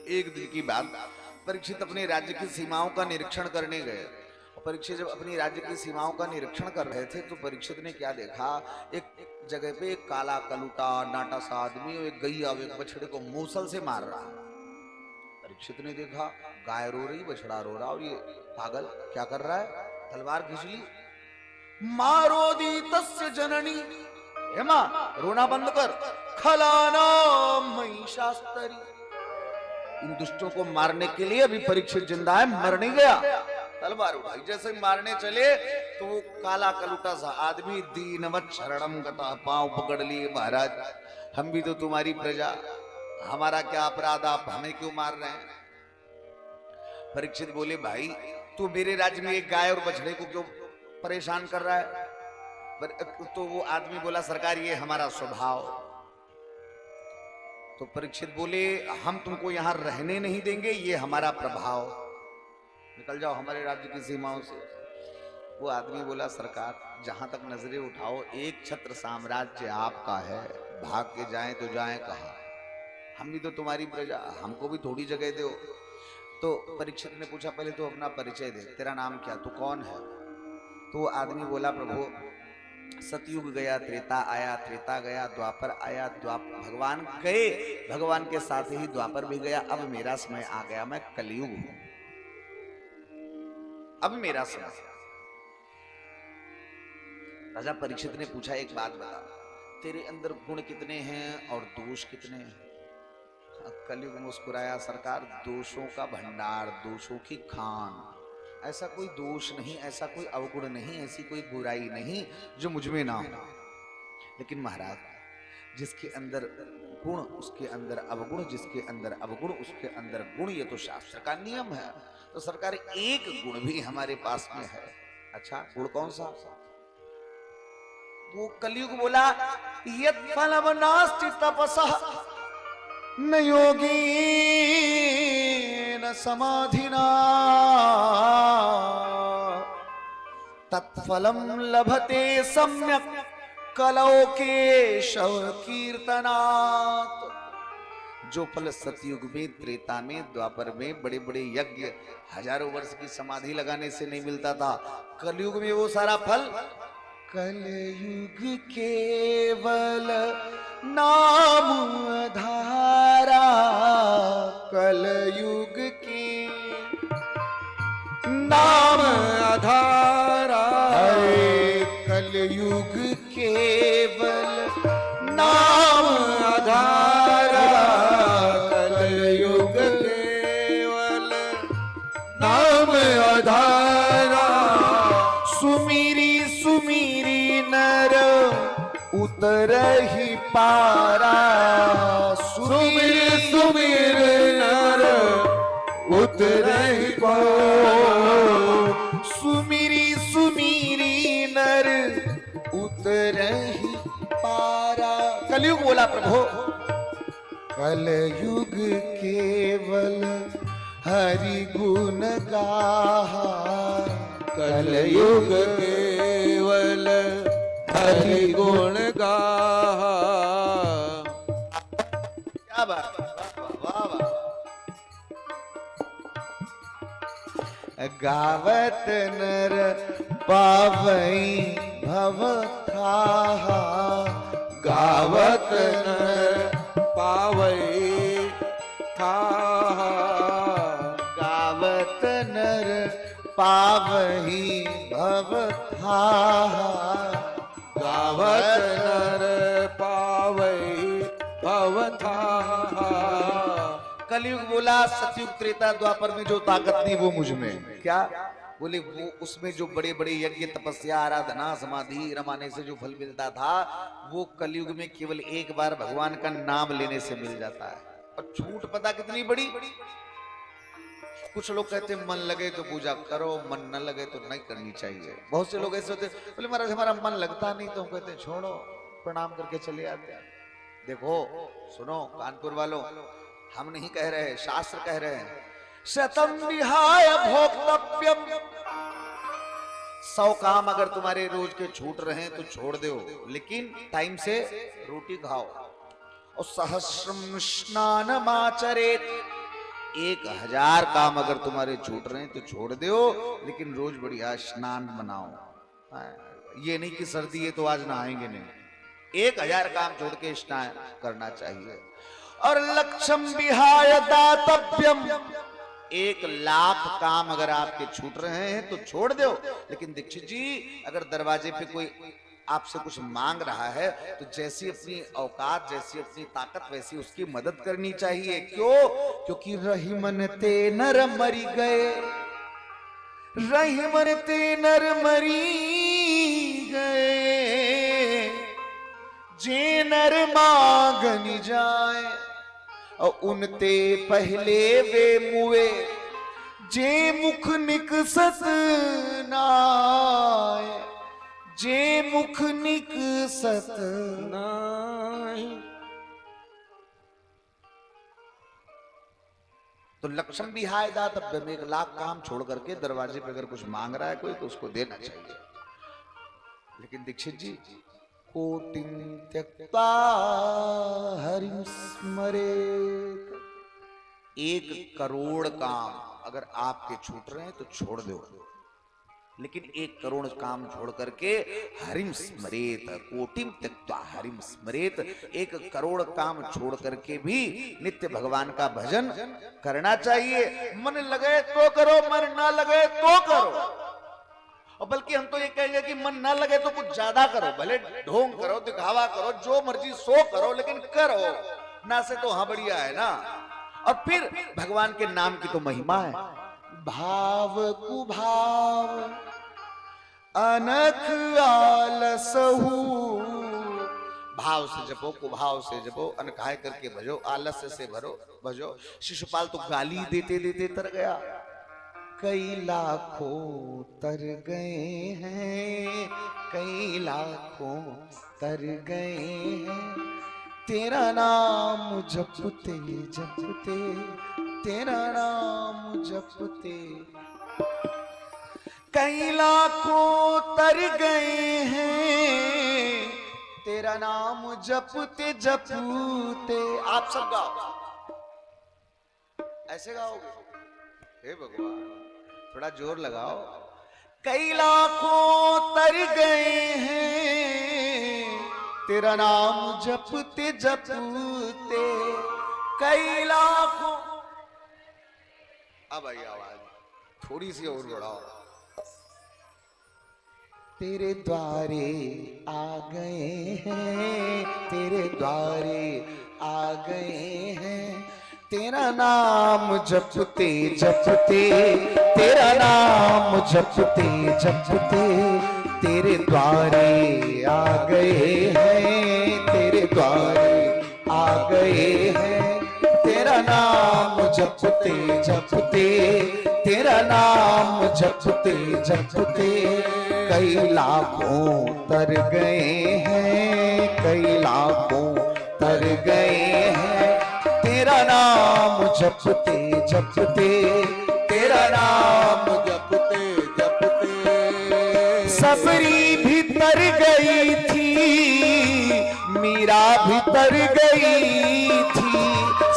एक दिन की बात, परीक्षित अपने राज्य की सीमाओं का निरीक्षण करने गए। परीक्षित जब अपनी राज्य की सीमाओं का निरीक्षण कर रहे थे तो परीक्षित ने क्या देखा, एक जगह पे एक काला कलूटा नाटा सा आदमी और एक गैया एक बछड़े को मूसल से मार रहा। परीक्षित ने देखा गाय रो रही, बछड़ा रो रहा, और ये पागल क्या कर रहा है, तलवार खींच ली। मारो दी तस्य जननी, हे मां रोना बंद कर, खलाना महिषास्तरी। इन दुष्टों को मारने के लिए अभी परीक्षित जिंदा है, मर नहीं गया। तलवार उठाई, जैसे मारने चले तो वो काला कलूटा सा आदमी दीनवत शरणम गता, पांव पकड़ लिए, महाराज हम भी तो तुम्हारी प्रजा, हमारा क्या अपराध, आप हमें क्यों मार रहे हैं। परीक्षित बोले भाई तू मेरे राज्य में एक गाय और बछड़े को क्यों परेशान कर रहा है। तो वो आदमी बोला सरकार ये हमारा स्वभाव। तो परीक्षित बोले हम तुमको यहां रहने नहीं देंगे, ये हमारा प्रभाव, निकल जाओ हमारे राज्य की सीमाओं से। वो आदमी बोला सरकार जहां तक नजरें उठाओ एक छत्र साम्राज्य आपका है, भाग के जाएं तो जाएं कहां, हम भी तो तुम्हारी प्रजा, हमको भी थोड़ी जगह दो। तो परीक्षित ने पूछा पहले तो अपना परिचय दे, तेरा नाम क्या, तू कौन है। तो वो आदमी बोला प्रभु सतयुग गया, त्रेता आया, त्रेता गया, द्वापर आया, भगवान गए, भगवान के साथ ही द्वापर भी गया, अब मेरा समय आ गया, मैं कलयुग हूं, अब मेरा समय। राजा परीक्षित ने पूछा एक बात बता, तेरे अंदर गुण कितने हैं और दोष कितने हैं। कलयुग मुस्कुराया सरकार दोषों का भंडार, दोषों की खान, ऐसा कोई दोष नहीं, ऐसा कोई अवगुण नहीं, ऐसी कोई बुराई नहीं जो मुझ में ना हो। लेकिन महाराज जिसके अंदर गुण उसके अंदर अवगुण, जिसके अंदर अवगुण उसके अंदर गुण, ये तो शास्त्र का नियम है। तो सरकार एक गुण भी हमारे पास में है। अच्छा गुण कौन सा। वो कलयुग बोला यत् फलम नास्ति तपसः न योगी न समाधिना तत्फलम लभते सम्यक कलौ केशव कीर्तनात्। जो फल सतयुग में, त्रेता में, द्वापर में बड़े बड़े यज्ञ हजारों वर्ष की समाधि लगाने से नहीं मिलता था, कलयुग में वो सारा फल कलयुग केवल नाम आधारा, कलयुग के नाम आधारा, कलयुग केवल नाम आधारा, कलयुग केवल नाम आधारा। सुमिरी सुमिरी नर उतर ही पारा, सुमिर सुमिर नर उतर ही पारा, सुमिरी सुमिरी नर उतर ही पारा। कलयुग बोला प्रभु कलयुग केवल हरि गुण गाहा, कलयुग केवल हरि गुण गाहा। क्या बात, वाह वाह। गावत नर पावई भव थाहा, गावत नर पावई थाहा, गावत नर पावही भव थाहा, गावत नर पावई भव थाहा। कलयुग बोला सतयुग त्रेता द्वापर में जो ताकत थी वो मुझ में, क्या बोले वो उसमें जो बड़े बड़े यज्ञ तपस्या आराधना समाधि रमाने से जो फल मिलता था वो कलयुग में केवल एक बार भगवान का नाम लेने से मिल जाता है। और छूट पता कितनी बड़ी। कुछ लोग कहते मन लगे तो पूजा करो, मन न लगे तो नहीं करनी चाहिए। बहुत से लोग ऐसे होते बोले महाराज हमारा मन लगता नहीं, तो कहते हैं छोड़ो, प्रणाम करके चले आते हैं। देखो सुनो कानपुर वालों, हम नहीं कह रहे, शास्त्र कह रहे हैं शतम विहाय भोक्तव्यम। 100 काम अगर तुम्हारे रोज के छूट रहे हैं तो छोड़ दो, लेकिन टाइम से रोटी खाओ। और सहस्रम स्नानमाचरेत, 1000 काम अगर तुम्हारे छूट रहे हैं तो छोड़ दो, लेकिन रोज बढ़िया स्नान बनाओ। ये नहीं कि सर्दी है तो आज नहाएंगे नहीं। 1000 काम छोड़ के स्नान करना चाहिए। और लक्ष्यम विहाय दातव्यम, 1,00,000 काम अगर आपके छूट रहे हैं तो छोड़ दो। लेकिन दीक्षित जी, अगर दरवाजे पे कोई आपसे कुछ मांग रहा है तो जैसी अपनी औकात, जैसी अपनी ताकत, वैसी उसकी मदद करनी चाहिए। क्यों? क्योंकि रहीमन ते नर मरी गए, रहीमन ते नर मरी गए, जे नर मांगनी जाए, और उनते पहले वे मुए, जे मुख निकसत नाय, जे मुख निकसत नाय। तो लक्ष्यम विहाय दातव्यम, 1,00,000 काम छोड़ करके दरवाजे पे अगर कुछ मांग रहा है कोई तो उसको देना चाहिए। लेकिन दीक्षित जी, कोटिं त्यक्त्वा हरिं स्मरेत्, 1 करोड़ काम अगर आपके छूट रहे हैं तो छोड़ दो, लेकिन 1 करोड़ काम छोड़ करके हरिम स्मरेत, कोटिम त्यक्त्वा हरिम स्मरेत, 1 करोड़ काम छोड़ करके भी नित्य भगवान का भजन करना चाहिए। मन लगे तो करो, मन ना लगे तो करो। और बल्कि हम तो ये कहेंगे कि मन ना लगे तो कुछ ज्यादा करो, भले ढोंग करो, दिखावा करो, जो मर्जी सो करो, लेकिन करो ना से तो हाँ बढ़िया है ना। और फिर भगवान के नाम की तो महिमा है। भाव कुभाव अनख आलसहु, भाव से जपो, कुभाव से जपो, अनखाय करके भजो, आलस्य से भजो। शिशुपाल तो गाली देते देते तर गया। कई लाखों तर गए हैं, कई लाखों तर गए हैं, तेरा नाम जपते जपते, तेरा नाम जपते। कई लाखों तर गए हैं, तेरा नाम जपते जपते। आप सब गाओ, ऐसे गाओगे? हे भगवान, थोड़ा जोर लगाओ। कई लाखों तर गए हैं, तेरा नाम जपते जपते, कई लाखों। अब आई आवाज थोड़ी सी और बढ़ाओ। तेरे द्वारे आ गए हैं, तेरे द्वारे आ गए हैं, तेरा नाम जपते जपते, तेरा नाम जपते जपते, तेरे द्वारे आ गए हैं, तेरे द्वारे आ गए हैं, तेरा नाम जपते जपते, तेरा नाम जपते जपते, कई लाखों तर गए हैं, कई लाखों तर गए हैं, तेरा नाम जपते जपते, तेरा नाम जपते जपते। सबरी भी तर गई थी, मीरा भी तर गई थी,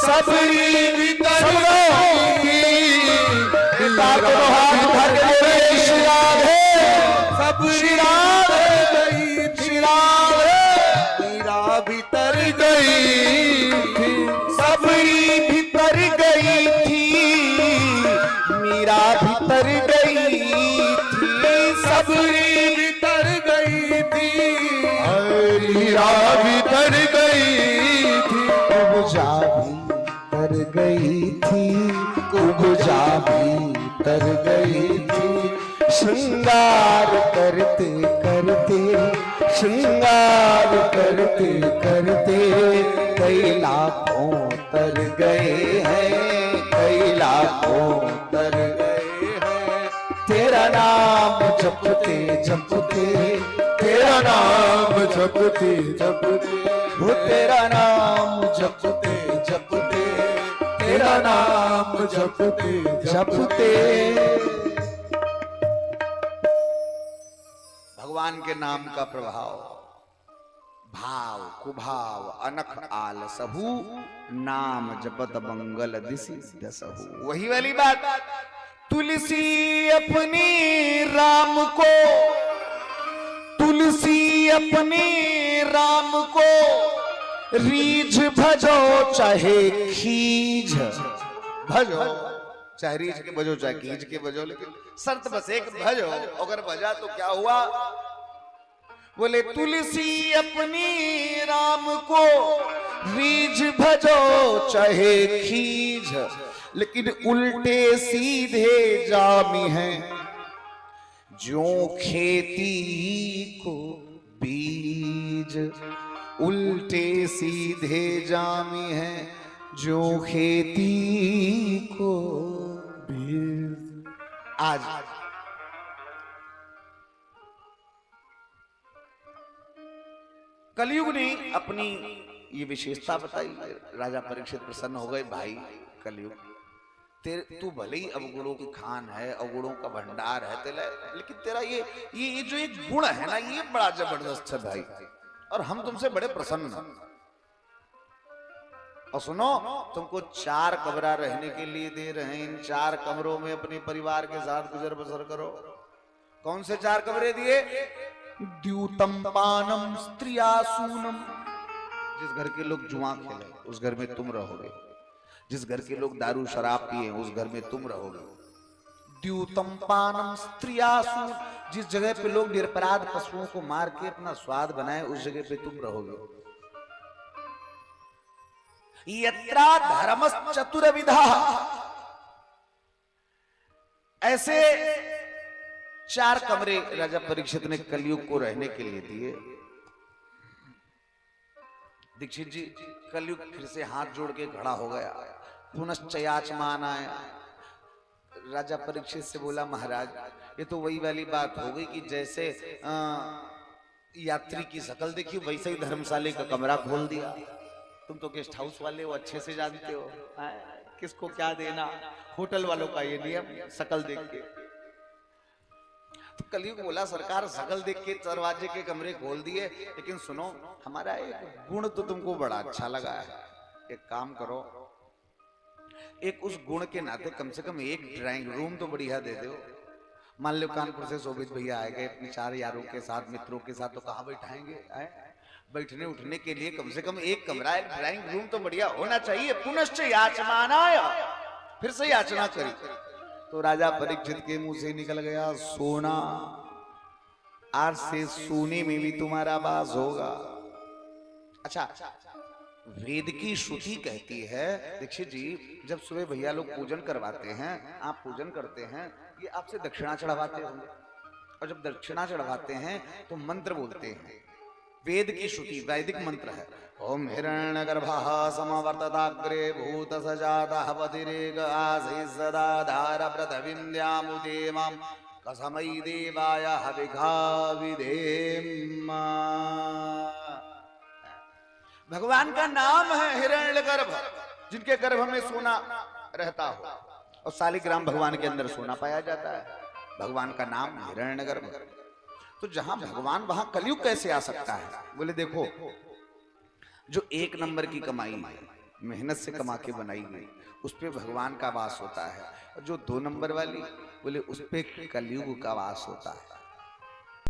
सबरी भी तर गई थी, हाथ भर गए शिराधे, सब शिराधे गई थी, मीरा भी तर गई थी, सबरी भी तर गई थी, मीरा भी तर गई थी, सबरी भी तर गई थी, मीरा भी तर गई थी, कुब्जा भी तर गई थी, कुब्जा भी तर गई थी, श्रृंगार करते करते, श्रृंगार करते करते, कई लाखों तर गए हैं, कई लाखों तर गए हैं, तेरा नाम जपते जपते, तेरा नाम जपते जपते, वो तेरा नाम जपते जपते, तेरा नाम जपते जपते। भगवान के नाम का प्रभाव, भाव कुभाव अनख आल सहू, नाम जपत मंगल दिसि दसहु। वही वाली बात, तुलसी अपनी राम को, तुलसी अपनी राम को, रीझ भजो चाहे खींच भजो, चाहे रीझ के भजो चाहे खींच के भजो, लेकिन शर्त बस एक, भजो। अगर भजा तो क्या हुआ, बोले तुलसी अपनी राम को, रीझ भजो चाहे खींच, लेकिन उल्टे सीधे जामी है ज्यों खेती को बीज। उल्टे सीधे जामी है ज्यों खेती को बीज। आज कलयुग ने अपनी ये विशेषता बताई। राजा परीक्षित प्रसन्न हो गए, भाई कलयुग तू भले ही अवगुणों की खान है, अवगुणों का भंडार है तेरा, लेकिन तेरा ये जो एक गुण है ना, ये बड़ा जबरदस्त है भाई, और हम तुमसे बड़े प्रसन्न हैं। और सुनो, तुमको 4 कमरा रहने के लिए दे रहे हैं, इन 4 कमरों में अपने परिवार के साथ गुजर बसर करो। कौन से 4 कमरे दिए? द्यूतम पानम स्त्रियासूनम, जिस घर के लोग जुआ खेले उस घर में तुम रहोगे, जिस घर के लोग दारू शराब पिए उस घर में तुम रहोगे। द्यूतम पानम स्त्रियासून, जिस जगह पे लोग निरपराध पशुओं को मार के अपना स्वाद बनाए उस जगह पे तुम रहोगे। यत्रा धर्मस् चतुर्विधा, ऐसे 4 कमरे राजा परीक्षित ने कलयुग को रहने के लिए दिए। दीक्षित जी कलयुग फिर से हाथ जोड़ के खड़ा हो गया, पुनश्च याचमान आया। राजा परीक्षित से बोला, महाराज ये तो वही वाली बात हो गई कि जैसे यात्री की शकल देखी वैसे ही धर्मशाले का कमरा खोल दिया। तुम तो गेस्ट हाउस वाले हो, अच्छे से जानते हो किसको क्या देना। होटल वालों का ये नियम, शकल देख के। तो कलयुग बोला, सरकार शकल देख के दरवाजे के कमरे खोल दिए, लेकिन सुनो हमारा एक गुण तो तुमको बड़ा अच्छा लगा है। एक काम करो, एक उस गुण के नाते कम से कम एक ड्राइंग रूम तो बढ़िया दे दो। मान लो कानपुर से शोभित भैया आए गए अपने 4 यारों के साथ, मित्रों के साथ, तो कहाँ बैठाएंगे? बैठने उठने के लिए कम से कम एक कमरा, एक ड्राइंग रूम तो बढ़िया होना चाहिए। पुनश्च याचमानाय, फिर से याचना करी। तो राजा परीक्षित के मुंह से निकल गया, सोना, आज से सोने में भी तुम्हारा वास होगा। अच्छा, वेद की श्रुति कहती है, दीक्षित जी जब सुबह भैया लोग पूजन करवाते हैं, आप पूजन करते हैं, ये आपसे दक्षिणा चढ़वाते होंगे, और जब दक्षिणा चढ़वाते हैं तो मंत्र बोलते हैं। वेद की श्रुति वैदिक मंत्र है। ओम हिरण्यगर्भः समवर्तताग्रे भूत सजातः पतिरेग आसी सदा धार पृथ्वीन्द्यामुदेमां कसमै देवाय हविघा विधेम। भगवान का नाम है हिरण्यगर्भ, जिनके गर्भ में सोना रहता हो, और शालिग्राम भगवान के अंदर सोना पाया जाता है। भगवान का नाम हिरण्यगर्भ। तो जहां भगवान वहां कलयुग कैसे आ सकता है? बोले देखो, जो 1 नंबर की कमाई मेहनत से कमा के बनाई गई उस पे भगवान का वास होता है, और जो 2 नंबर वाली, बोले उस पे कलयुग का वास होता है।